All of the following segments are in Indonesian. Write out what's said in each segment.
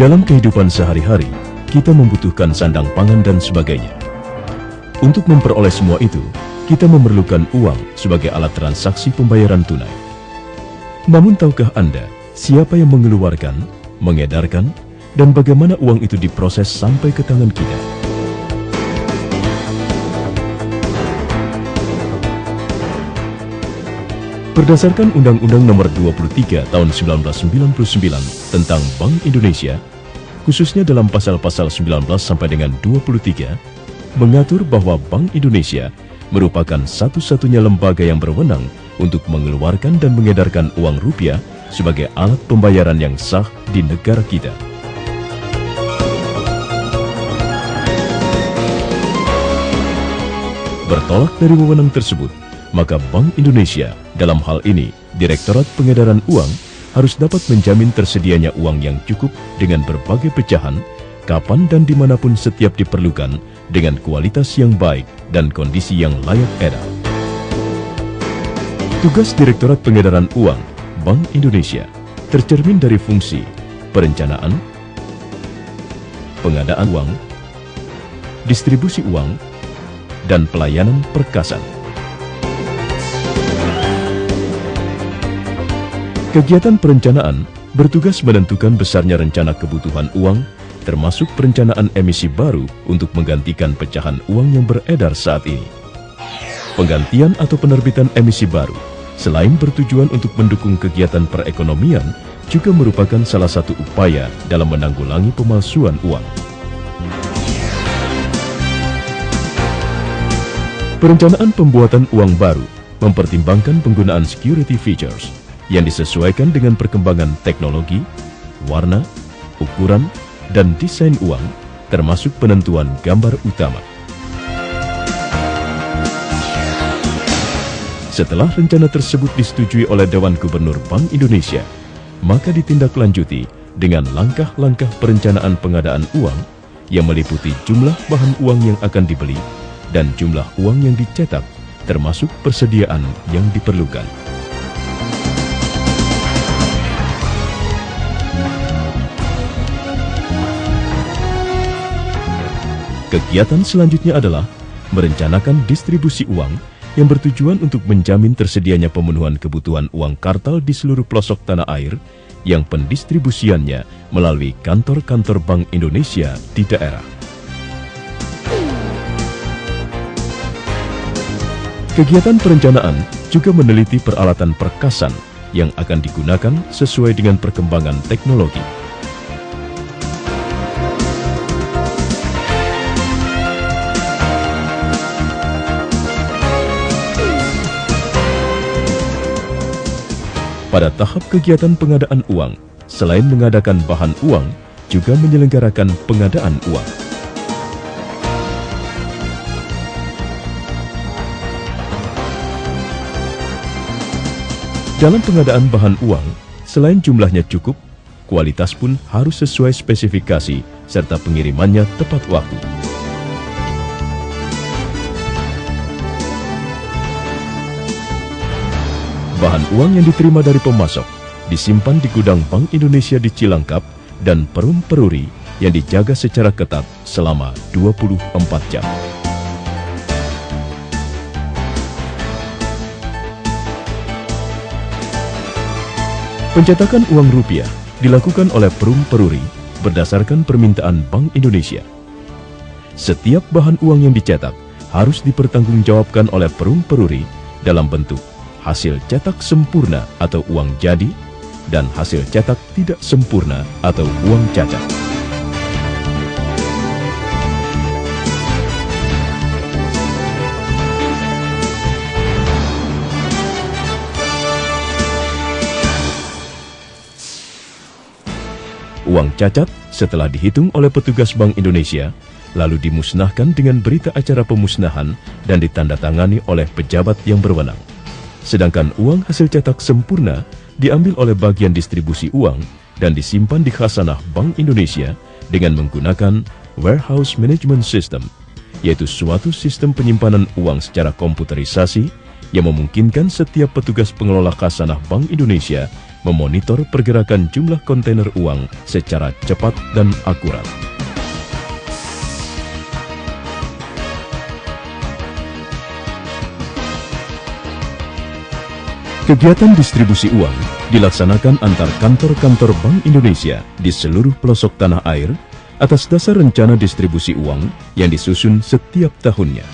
Dalam kehidupan sehari-hari, kita membutuhkan sandang pangan dan sebagainya. Untuk memperoleh semua itu, kita memerlukan uang sebagai alat transaksi pembayaran tunai. Namun tahukah Anda, siapa yang mengeluarkan, mengedarkan, dan bagaimana uang itu diproses sampai ke tangan kita? Berdasarkan Undang-Undang Nomor 23 Tahun 1999 tentang Bank Indonesia, khususnya dalam pasal-pasal 19 sampai dengan 23, mengatur bahwa Bank Indonesia merupakan satu-satunya lembaga yang berwenang untuk mengeluarkan dan mengedarkan uang rupiah sebagai alat pembayaran yang sah di negara kita. Bertolak dari wewenang tersebut, maka Bank Indonesia, dalam hal ini Direktorat Pengedaran Uang, harus dapat menjamin tersedianya uang yang cukup dengan berbagai pecahan, kapan dan dimanapun setiap diperlukan, dengan kualitas yang baik dan kondisi yang layak edar. Tugas Direktorat Pengedaran Uang Bank Indonesia tercermin dari fungsi perencanaan, pengadaan uang, distribusi uang, dan pelayanan perkasan. Kegiatan perencanaan bertugas menentukan besarnya rencana kebutuhan uang, termasuk perencanaan emisi baru untuk menggantikan pecahan uang yang beredar saat ini. Penggantian atau penerbitan emisi baru, selain bertujuan untuk mendukung kegiatan perekonomian, juga merupakan salah satu upaya dalam menanggulangi pemalsuan uang. Perencanaan pembuatan uang baru mempertimbangkan penggunaan security features yang disesuaikan dengan perkembangan teknologi, warna, ukuran, dan desain uang, termasuk penentuan gambar utama. Setelah rencana tersebut disetujui oleh Dewan Gubernur Bank Indonesia, maka ditindaklanjuti dengan langkah-langkah perencanaan pengadaan uang yang meliputi jumlah bahan uang yang akan dibeli dan jumlah uang yang dicetak, termasuk persediaan yang diperlukan. Kegiatan selanjutnya adalah merencanakan distribusi uang yang bertujuan untuk menjamin tersedianya pemenuhan kebutuhan uang kartal di seluruh pelosok tanah air yang pendistribusiannya melalui kantor-kantor Bank Indonesia di daerah. Kegiatan perencanaan juga meneliti peralatan perkasan yang akan digunakan sesuai dengan perkembangan teknologi. Pada tahap kegiatan pengadaan uang, selain mengadakan bahan uang, juga menyelenggarakan pengadaan uang. Dalam pengadaan bahan uang, selain jumlahnya cukup, kualitas pun harus sesuai spesifikasi serta pengirimannya tepat waktu. Bahan uang yang diterima dari pemasok disimpan di gudang Bank Indonesia di Cilangkap dan Perum Peruri yang dijaga secara ketat selama 24 jam. Pencetakan uang rupiah dilakukan oleh Perum Peruri berdasarkan permintaan Bank Indonesia. Setiap bahan uang yang dicetak harus dipertanggungjawabkan oleh Perum Peruri dalam bentuk hasil cetak sempurna atau uang jadi, dan hasil cetak tidak sempurna atau uang cacat. Uang cacat setelah dihitung oleh petugas Bank Indonesia, lalu dimusnahkan dengan berita acara pemusnahan dan ditandatangani oleh pejabat yang berwenang. Sedangkan uang hasil cetak sempurna diambil oleh bagian distribusi uang dan disimpan di khazanah Bank Indonesia dengan menggunakan Warehouse Management System, yaitu suatu sistem penyimpanan uang secara komputerisasi yang memungkinkan setiap petugas pengelola khazanah Bank Indonesia memonitor pergerakan jumlah kontainer uang secara cepat dan akurat. Kegiatan distribusi uang dilaksanakan antar kantor-kantor Bank Indonesia di seluruh pelosok tanah air atas dasar rencana distribusi uang yang disusun setiap tahunnya.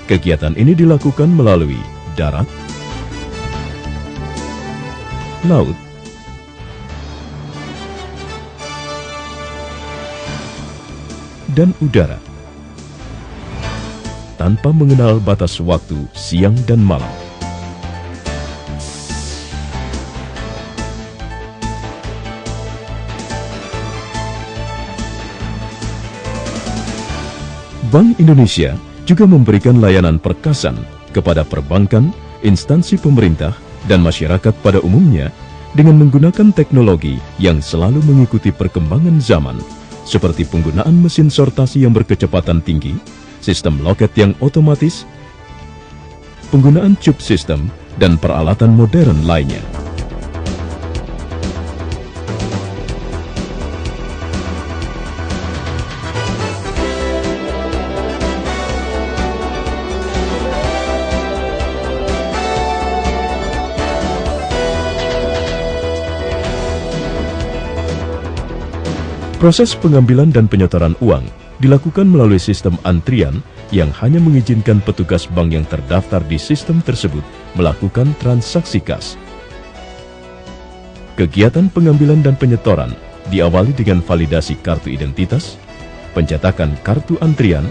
Kegiatan ini dilakukan melalui darat, laut, dan udara, tanpa mengenal batas waktu siang dan malam. Bank Indonesia juga memberikan layanan perkasan kepada perbankan, instansi pemerintah, dan masyarakat pada umumnya dengan menggunakan teknologi yang selalu mengikuti perkembangan zaman, seperti penggunaan mesin sortasi yang berkecepatan tinggi, sistem loket yang otomatis, penggunaan chip system, dan peralatan modern lainnya. Proses pengambilan dan penyetoran uang dilakukan melalui sistem antrian yang hanya mengizinkan petugas bank yang terdaftar di sistem tersebut melakukan transaksi kas. Kegiatan pengambilan dan penyetoran diawali dengan validasi kartu identitas, pencetakan kartu antrian,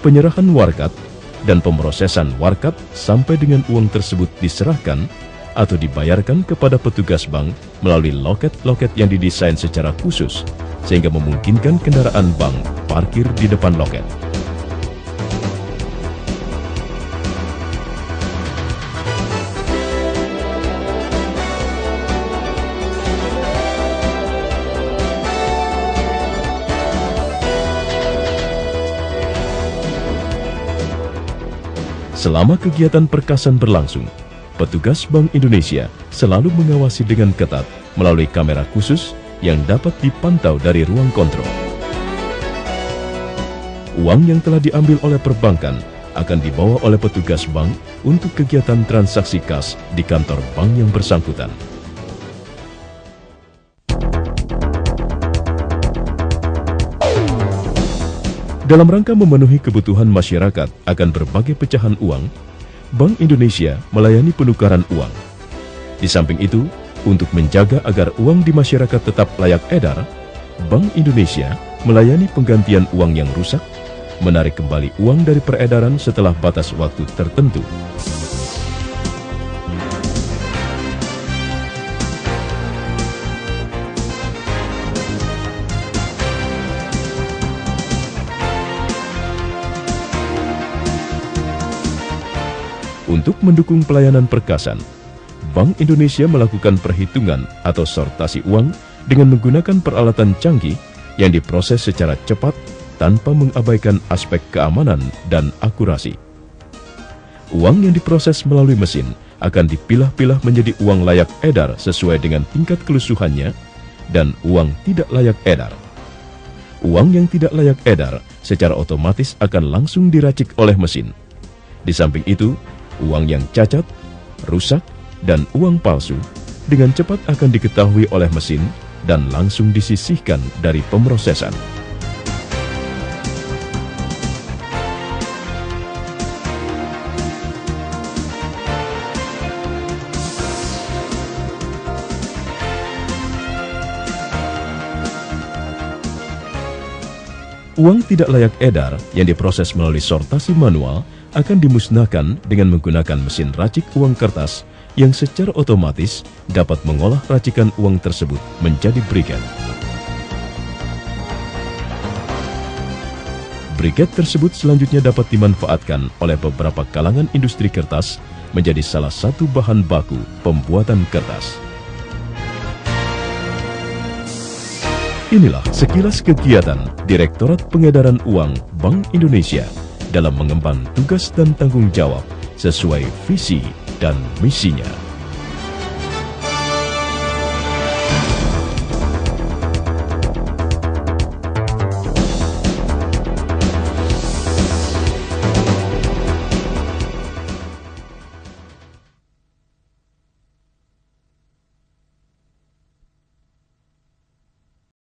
penyerahan warkat, dan pemrosesan warkat sampai dengan uang tersebut diserahkan atau dibayarkan kepada petugas bank melalui loket-loket yang didesain secara khusus sehingga memungkinkan kendaraan bank parkir di depan loket. Selama kegiatan perkasan berlangsung, petugas Bank Indonesia selalu mengawasi dengan ketat melalui kamera khusus yang dapat dipantau dari ruang kontrol. Uang yang telah diambil oleh perbankan akan dibawa oleh petugas bank untuk kegiatan transaksi kas di kantor bank yang bersangkutan. Dalam rangka memenuhi kebutuhan masyarakat akan berbagai pecahan uang, Bank Indonesia melayani penukaran uang. Di samping itu, untuk menjaga agar uang di masyarakat tetap layak edar, Bank Indonesia melayani penggantian uang yang rusak, menarik kembali uang dari peredaran setelah batas waktu tertentu. Untuk mendukung pelayanan perkasan, Bank Indonesia melakukan perhitungan atau sortasi uang dengan menggunakan peralatan canggih yang diproses secara cepat tanpa mengabaikan aspek keamanan dan akurasi. Uang yang diproses melalui mesin akan dipilah-pilah menjadi uang layak edar sesuai dengan tingkat kelusuhannya dan uang tidak layak edar. Uang yang tidak layak edar secara otomatis akan langsung diracik oleh mesin. Di samping itu, uang yang cacat, rusak, dan uang palsu dengan cepat akan diketahui oleh mesin dan langsung disisihkan dari pemrosesan. Uang tidak layak edar yang diproses melalui sortasi manual akan dimusnahkan dengan menggunakan mesin racik uang kertas yang secara otomatis dapat mengolah racikan uang tersebut menjadi briket. Briket tersebut selanjutnya dapat dimanfaatkan oleh beberapa kalangan industri kertas menjadi salah satu bahan baku pembuatan kertas. Inilah sekilas kegiatan Direktorat Pengedaran Uang Bank Indonesia dalam mengemban tugas dan tanggung jawab sesuai visi dan misinya.